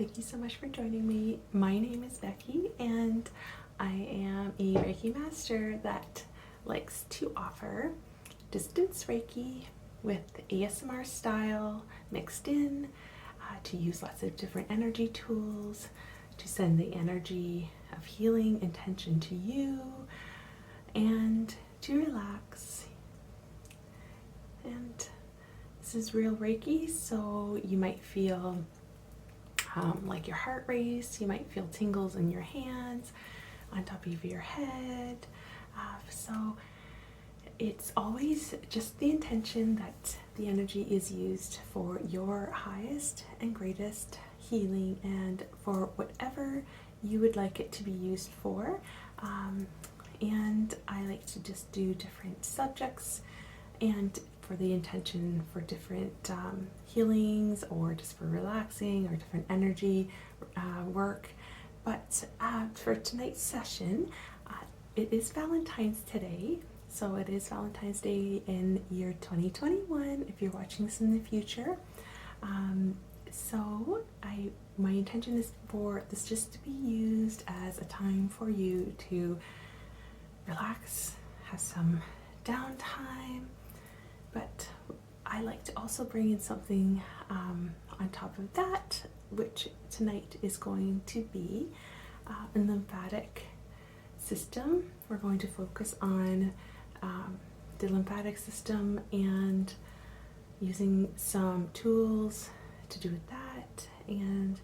Thank you so much for joining me. My name is Becky, and I am a Reiki master that likes to offer Distance Reiki with ASMR style mixed in, to use lots of different energy tools, to send the energy of healing intention to you, and to relax. And this is real Reiki, so you might feel like your heart race, you might feel tingles in your hands, on top of your head. So it's always just the intention that the energy is used for your highest and greatest healing and for whatever you would like it to be used for. And I like to just do different subjects and for the intention for different healings or just for relaxing or different energy work. But for tonight's session, it is Valentine's today. So it is Valentine's Day in year 2021 if you're watching this in the future. So my intention is for this just to be used as a time for you to relax, have some downtime, but I like to also bring in something on top of that, which tonight is going to be a lymphatic system. We're going to focus on the lymphatic system and using some tools to do with that. And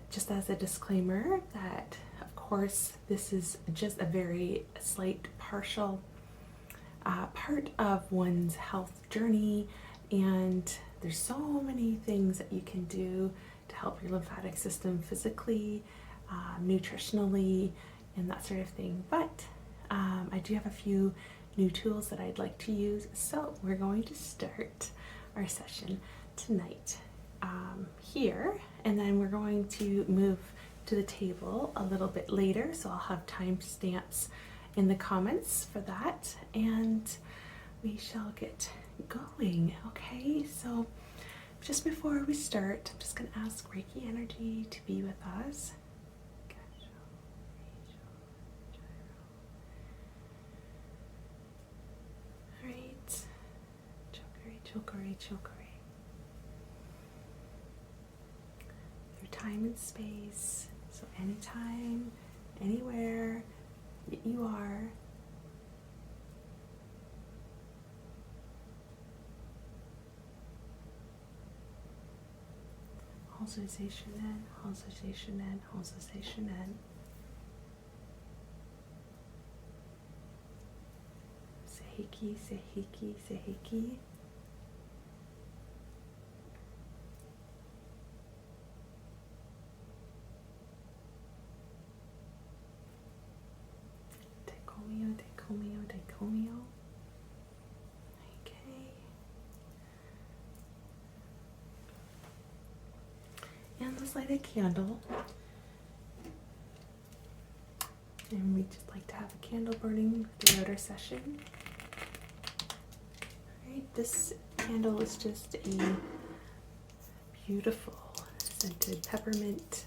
just as a disclaimer that of course this is just a very slight partial part of one's health journey, and there's so many things that you can do to help your lymphatic system physically, nutritionally, and that sort of thing. But I do have a few new tools that I'd like to use, so we're going to start our session tonight here, and then we're going to move to the table a little bit later, so I'll have timestamps in the comments for that, and we shall get going. Okay, so just before we start, I'm just going to ask Reiki energy to be with us. All right, chokore. Through time and space, so anytime, anywhere you are. Halsation in. Seiki. Dekomio. Okay. And let's light a candle. And we just like to have a candle burning throughout our session. Alright, this candle is just a beautiful scented peppermint,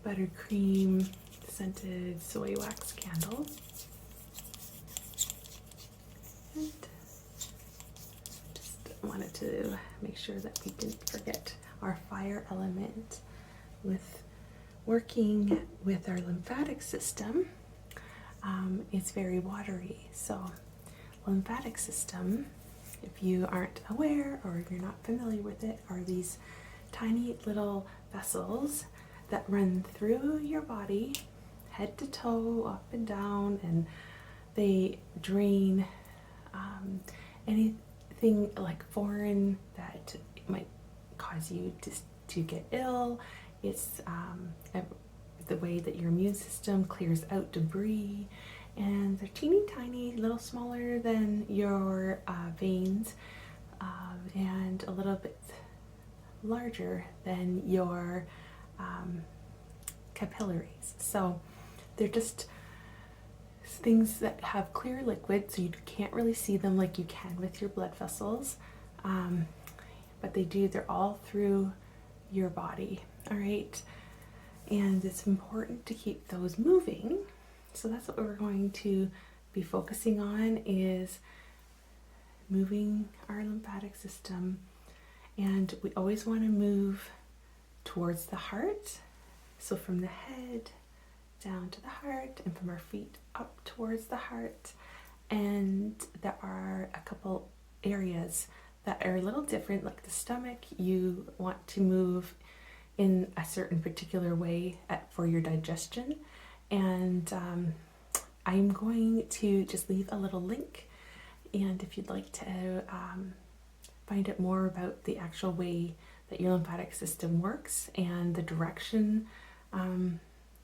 buttercream, scented soy wax candle. And just wanted to make sure that we didn't forget our fire element with working with our lymphatic system. It's very watery, so lymphatic system, if you aren't aware or if you're not familiar with it, are these tiny little vessels that run through your body, head to toe, up and down, and they drain anything like foreign that might cause you to get ill. It's the way that your immune system clears out debris, and they're teeny tiny, little smaller than your veins, and a little bit larger than your capillaries. So they're just things that have clear liquid, so you can't really see them like you can with your blood vessels, but they're all through your body. All right, and it's important to keep those moving. So that's what we're going to be focusing on, is moving our lymphatic system. And we always want to move towards the heart, so from the head down to the heart, and from our feet up towards the heart. And there are a couple areas that are a little different, like the stomach. You want to move in a certain particular way for your digestion, and I'm going to just leave a little link, and if you'd like to find out more about the actual way that your lymphatic system works and the direction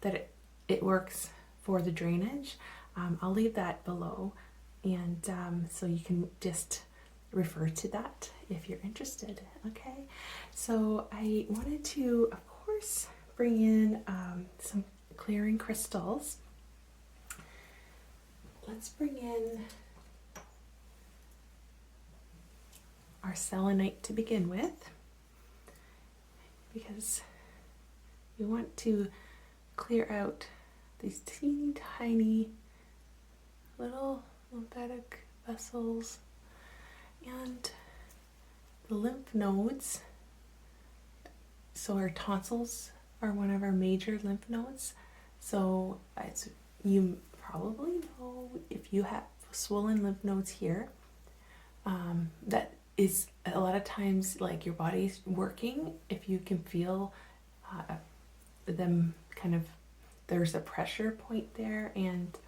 that it works for the drainage, I'll leave that below, and so you can just refer to that if you're interested. Okay, so I wanted to, of course, bring in some clearing crystals. Let's bring in our selenite to begin with, because we want to clear out these teeny tiny little lymphatic vessels and the lymph nodes. So our tonsils are one of our major lymph nodes. So you probably know, if you have swollen lymph nodes here, that is a lot of times like your body's working. If you can feel them kind of, there's a pressure point there, and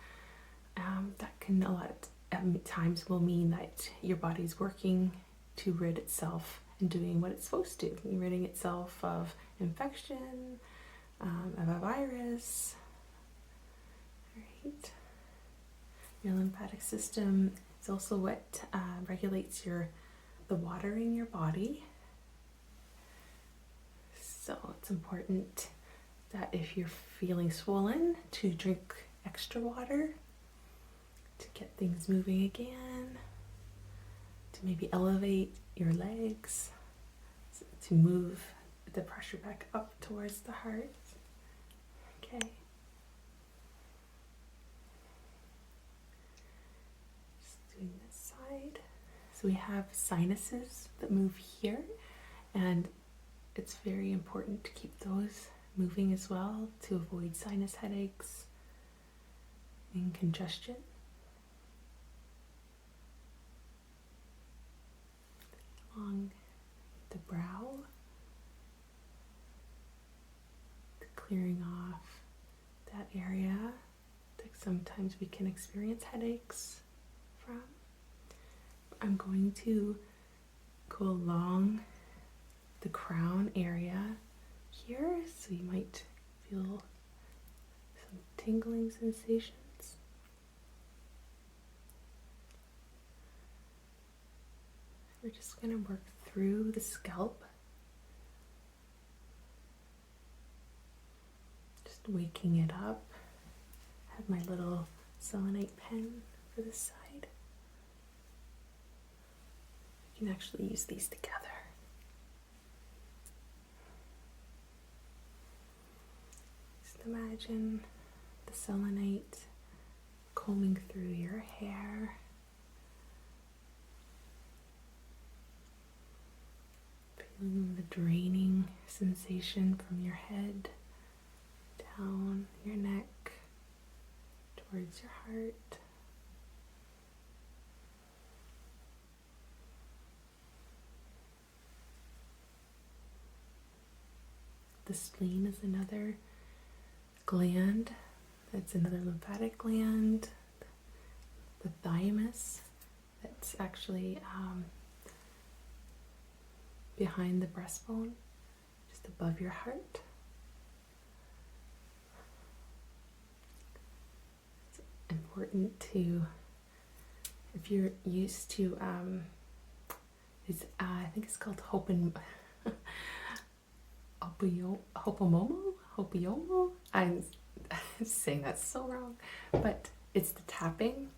that can a lot of times will mean that your body's working to rid itself and doing what it's supposed to, ridding itself of infection, of a virus. Right. Your lymphatic system is also what regulates the water in your body. So it's important that if you're feeling swollen, to drink extra water to get things moving again, to maybe elevate your legs, to move the pressure back up towards the heart. Okay. Just doing this side. So we have sinuses that move here, and it's very important to keep those moving as well to avoid sinus headaches and congestion. Along the brow, clearing off that area that sometimes we can experience headaches from. I'm going to go along the crown area here, so you might feel some tingling sensations. We're just going to work through the scalp, just waking it up. I have my little selenite pen for this side. You can actually use these together. Just imagine the selenite combing through your hair. Feeling the draining sensation from your head down your neck towards your heart. The spleen is another gland, that's another lymphatic gland. The thymus, that's actually behind the breastbone, just above your heart. It's important to, if you're used to, I think it's called Hopoyomo. I'm saying that so wrong, but it's the tapping.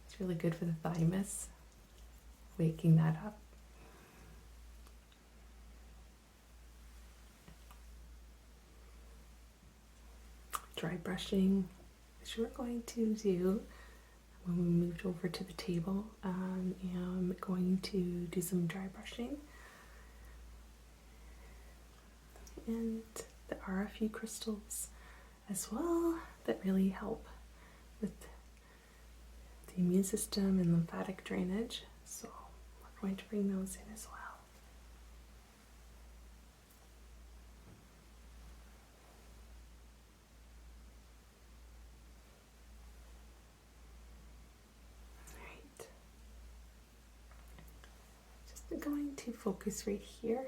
It's really good for the thymus, waking that up. dry brushing, which we're going to do when we moved over to the table. I'm going to do some dry brushing. And there are a few crystals as well that really help with the immune system and lymphatic drainage. So we're going to bring those in as well. Alright. Just going to focus right here.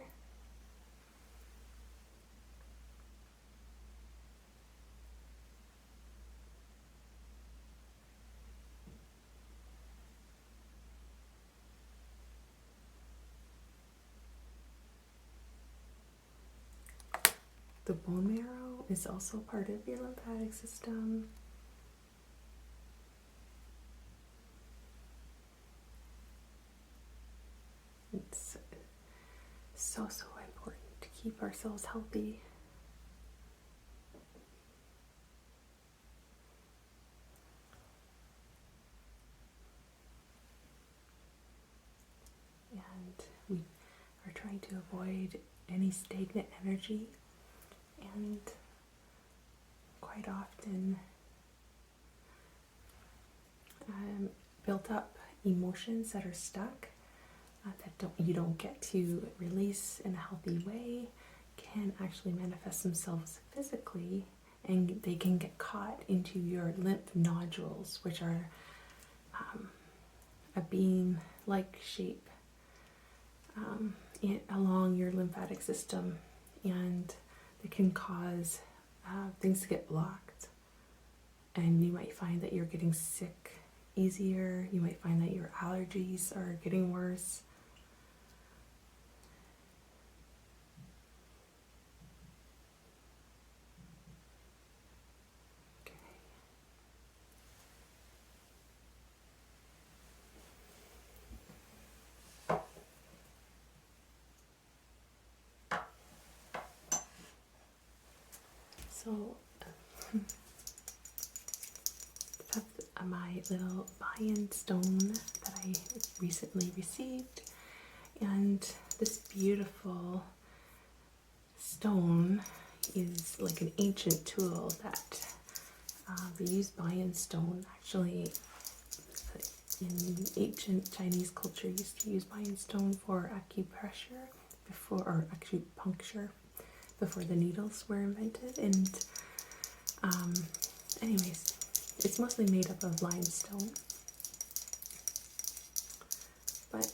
The bone marrow is also part of your lymphatic system. It's so important to keep ourselves healthy. And we are trying to avoid any stagnant energy. And quite often built up emotions that are stuck, that you don't get to release in a healthy way, can actually manifest themselves physically, and they can get caught into your lymph nodules, which are a bean-like shape along your lymphatic system, and it can cause things to get blocked, and you might find that you're getting sick easier. You might find that your allergies are getting worse. Okay. So my little buy-in stone that I recently received, and this beautiful stone is like an ancient tool that they use buy-in stone. Actually, in ancient Chinese culture, used to use buy-in stone for acupressure or acupuncture before the needles were invented. And anyways, it's mostly made up of limestone, but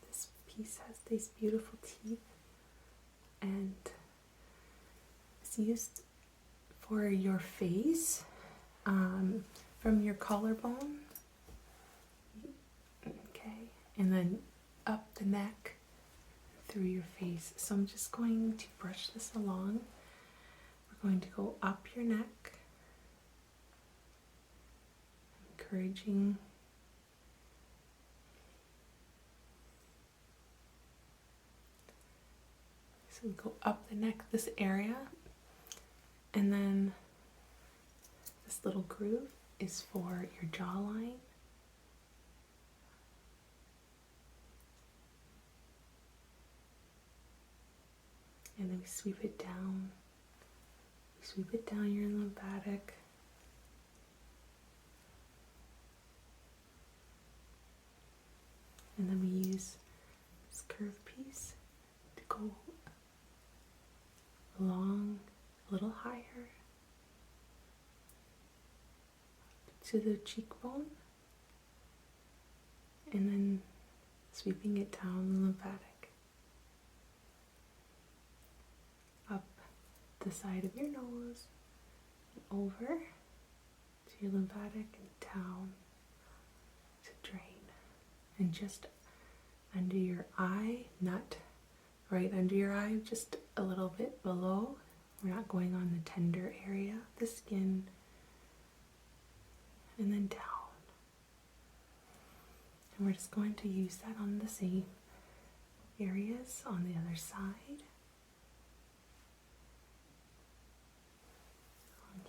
this piece has these beautiful teeth, and it's used for your face, from your collarbone, okay, and then up the neck through your face. So I'm just going to brush this along. We're going to go up your neck, encouraging so we go up the neck, this area, and then this little groove is for your jawline. And then we sweep it down. We sweep it down your lymphatic. And then we use this curved piece to go along a little higher to the cheekbone, and then sweeping it down the lymphatic, up the side of your nose, and over to your lymphatic, and down to drain. And just under your eye, not right under your eye, just a little bit below. We're not going on the tender area of the skin. And then down. And we're just going to use that on the same areas on the other side. On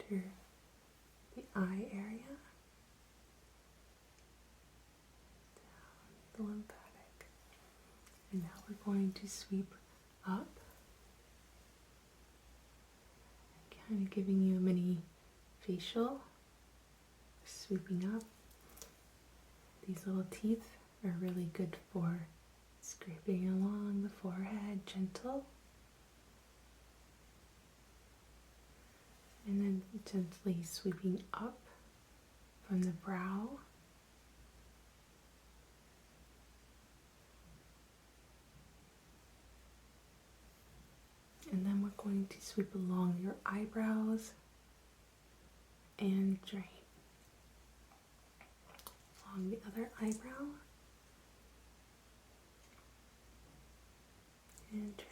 under the eye area, down the lymphatic. And now we're going to sweep up, kind of giving you a mini facial, sweeping up. These little teeth are really good for scraping along the forehead, gentle. And then gently sweeping up from the brow. And then we're going to sweep along your eyebrows and drain. Along the other eyebrow and drain.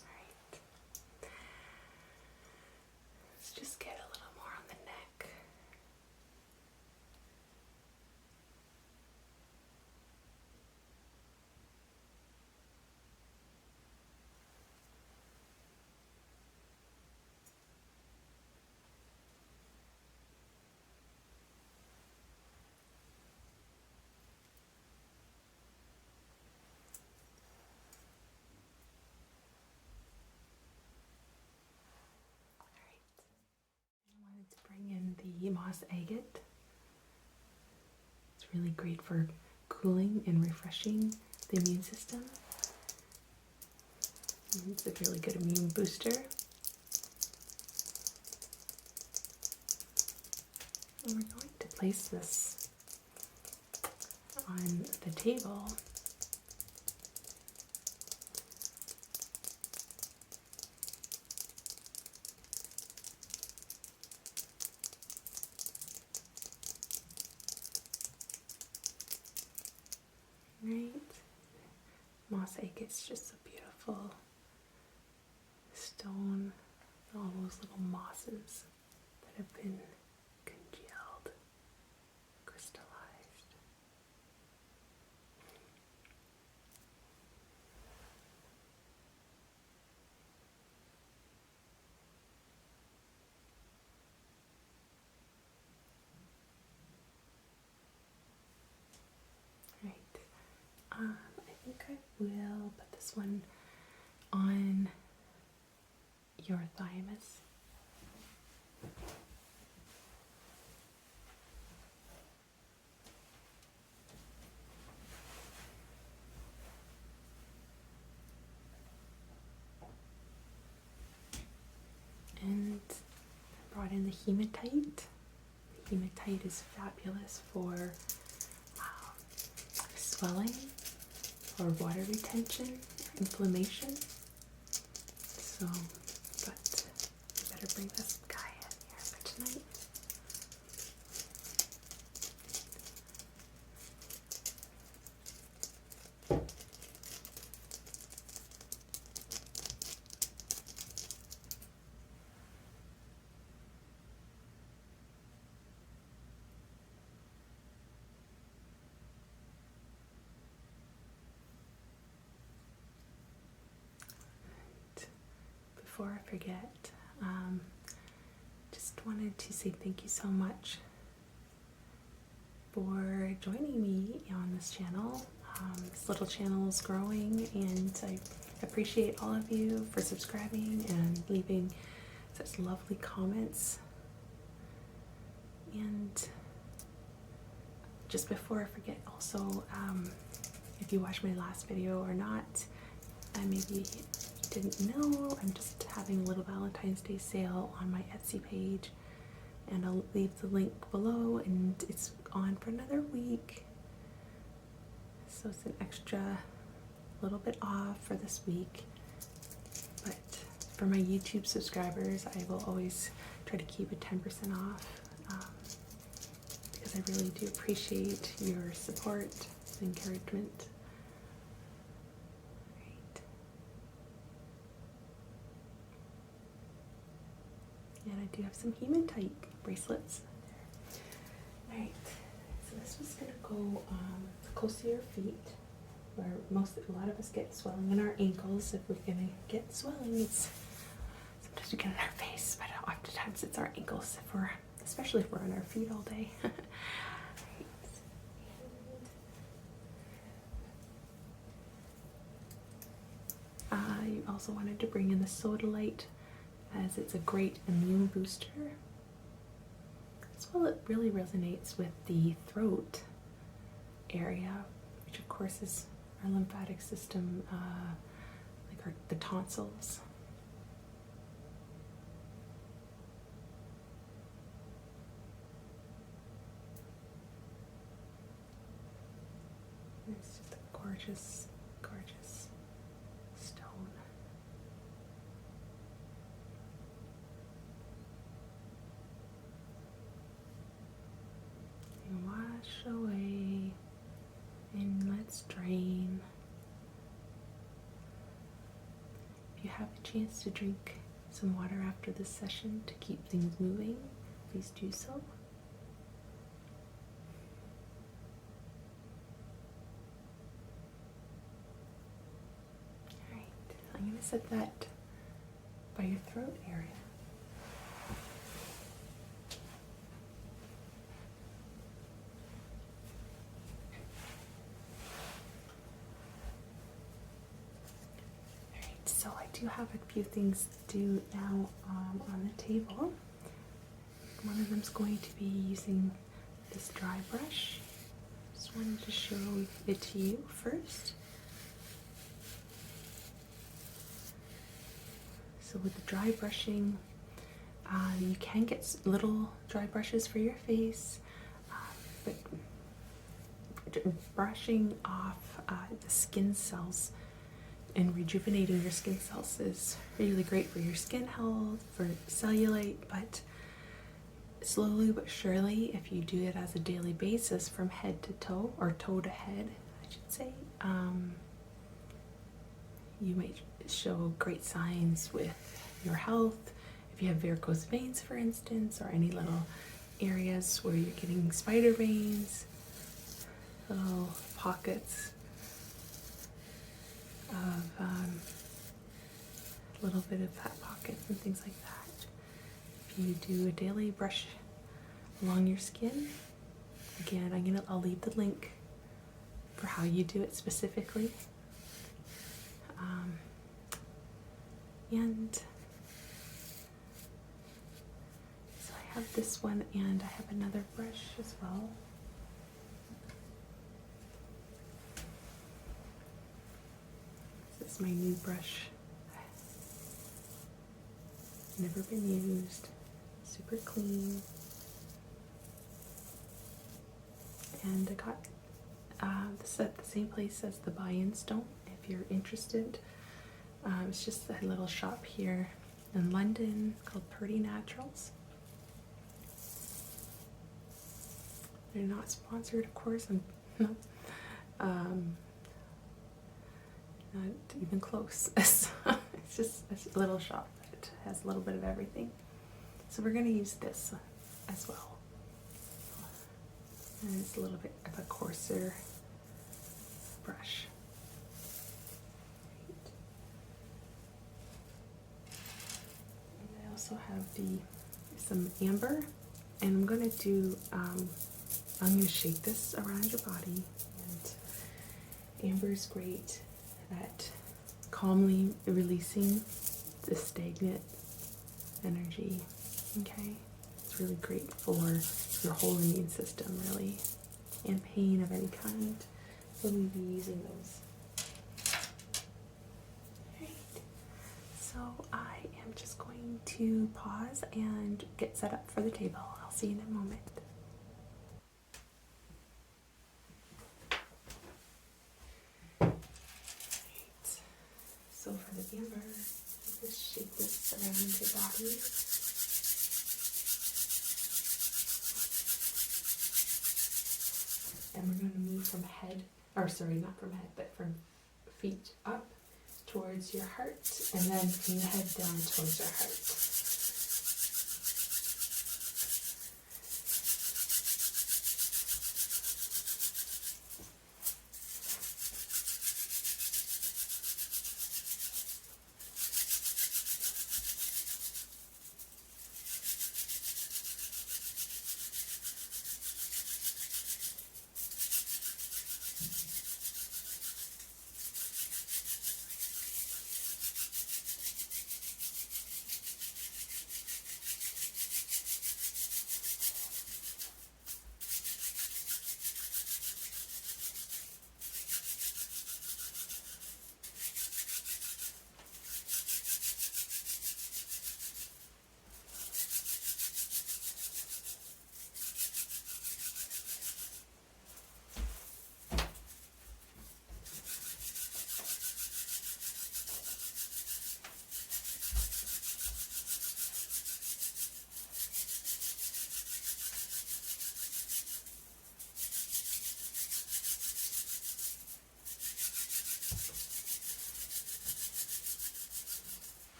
Alright. Let's just get a little more on the neck. To bring in the moss agate. It's really great for cooling and refreshing the immune system. It's a really good immune booster. And we're going to place this on the table. Right? Moss agate's just a beautiful stone with all those little mosses that have been congealed, crystallized. Right. I think I will put this one on your thymus. And I brought in the hematite. The hematite is fabulous for swelling or water retention, inflammation. So, but I better bring this guy in here for tonight. Before I forget, just wanted to say thank you so much for joining me on this channel. This little channel is growing, and I appreciate all of you for subscribing and leaving such lovely comments. And just before I forget, also, if you watched my last video or not, maybe didn't know, I'm just having a little Valentine's Day sale on my Etsy page, and I'll leave the link below, and it's on for another week, so it's an extra little bit off for this week. But for my YouTube subscribers, I will always try to keep it 10% off, because I really do appreciate your support and encouragement. And I do have some hematite bracelets. Alright, so this was going to go close to your feet, where a lot of us get swelling in our ankles. If we're going to get swelling, it's to get in our face, but oftentimes it's our ankles, especially if we're on our feet all day. You also wanted to bring in the Sodalite, as it's a great immune booster. As well, it really resonates with the throat area, which of course is our lymphatic system, like the tonsils. It's just a gorgeous, gorgeous stone. And wash away, and let's drain. If you have a chance to drink some water after this session to keep things moving, please do so. I'm going to set that by your throat area. Alright, so I do have a few things to do now on the table. One of them is going to be using this dry brush. Just wanted to show it to you first. So with the dry brushing, you can get little dry brushes for your face, but brushing off the skin cells and rejuvenating your skin cells is really great for your skin health, for cellulite, but slowly but surely, if you do it as a daily basis from head to toe, or toe to head, I should say, you might show great signs with your health. If you have varicose veins, for instance, or any little areas where you're getting spider veins, little pockets of a little bit of fat pockets and things like that. If you do a daily brush along your skin, again, I'll leave the link for how you do it specifically. And so I have this one, and I have another brush as well. This is my new brush. Never been used. Super clean. And I got this at the same place as the buy-in stone, if you're interested. It's just a little shop here in London called Pretty Naturals. They're not sponsored, of course. I'm not even close. It's just a little shop that has a little bit of everything. So we're going to use this as well. And it's a little bit of a coarser brush. Also have some amber, and I'm going to do I'm going to shake this around your body, and amber is great at calmly releasing the stagnant energy. Okay, it's really great for your whole immune system, really, and pain of any kind. We'll be using those. So I am just going to pause and get set up for the table. I'll see you in a moment. Right. So for the amber, just shake this around your body. And we're going to move from not from head, but from feet up towards your heart, and then from the head down towards your heart.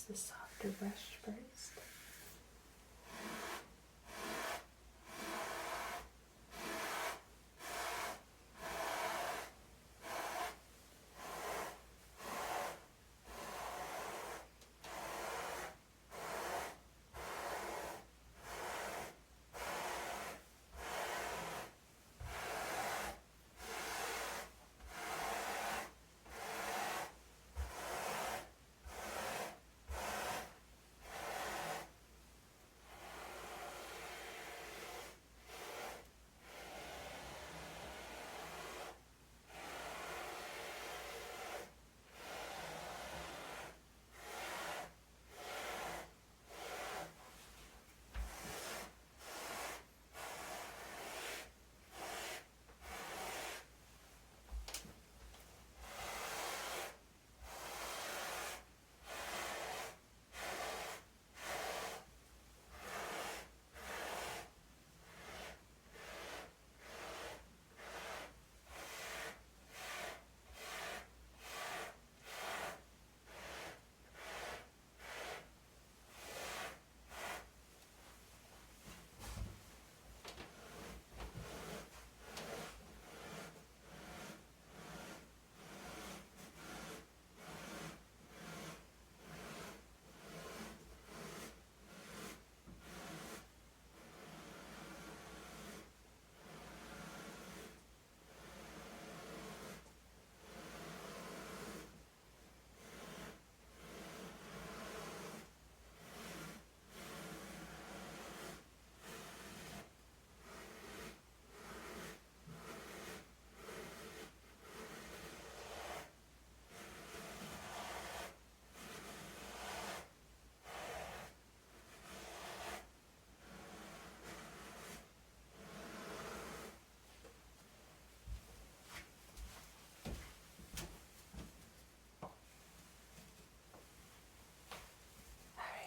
use the softer brush first.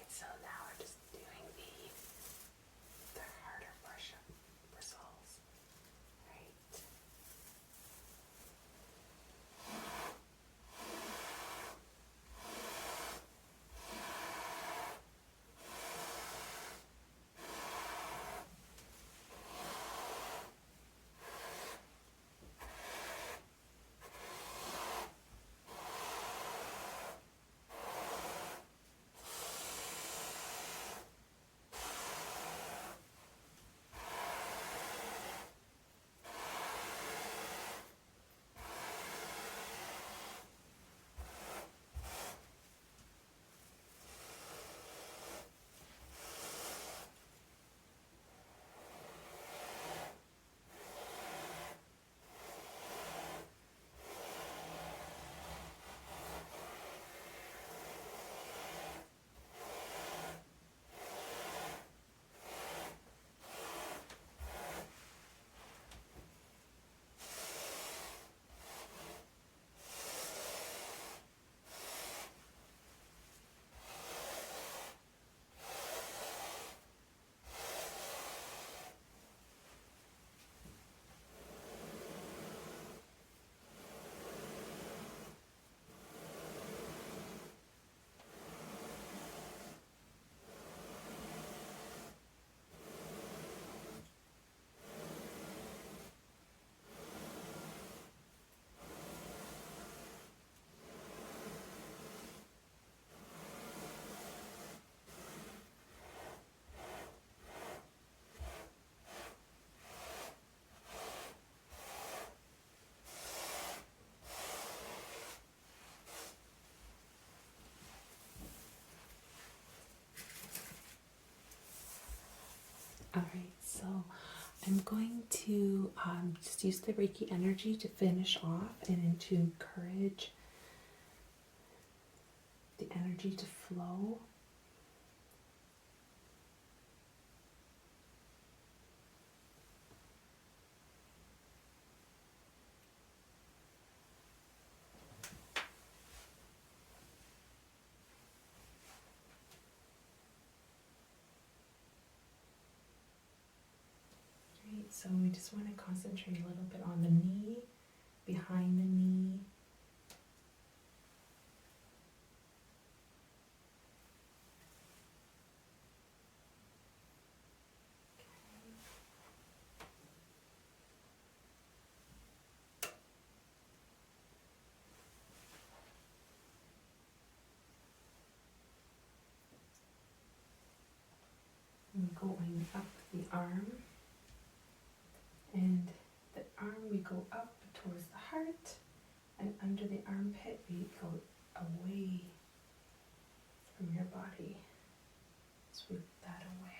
So now we're just doing the harder brush-up bristles, right? All right, so I'm going to just use the Reiki energy to finish off and to encourage the energy to flow. So we just want to concentrate a little bit on the knee, behind the knee. going up the arm, and the arm we go up towards the heart, and under the armpit we go away from your body. Sweep that away.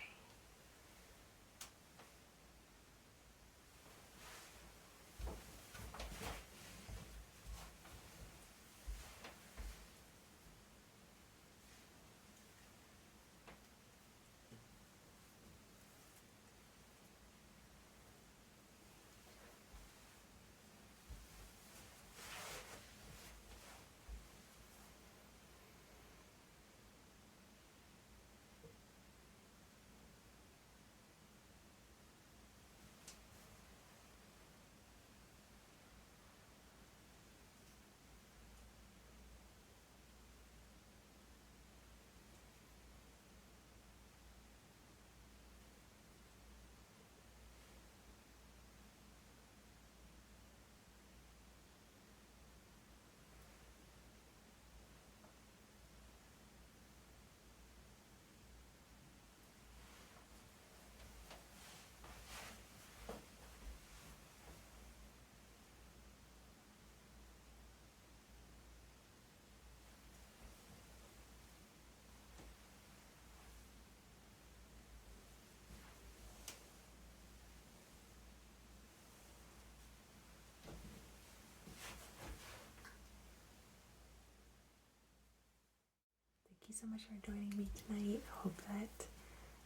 Thank you so much for joining me tonight. I hope that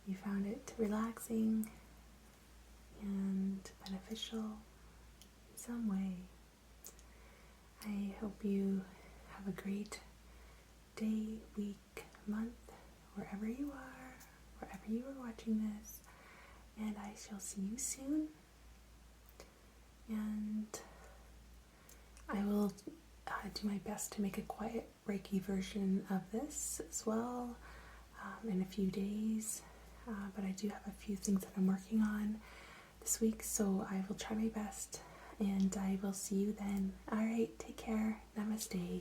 you found it relaxing and beneficial in some way. I hope you have a great day, week, month, wherever you are, wherever you are watching this, and I shall see you soon. And I will do my best to make a quiet Reiki version of this as well in a few days, but I do have a few things that I'm working on this week, so I will try my best, and I will see you then. Alright, take care. Namaste.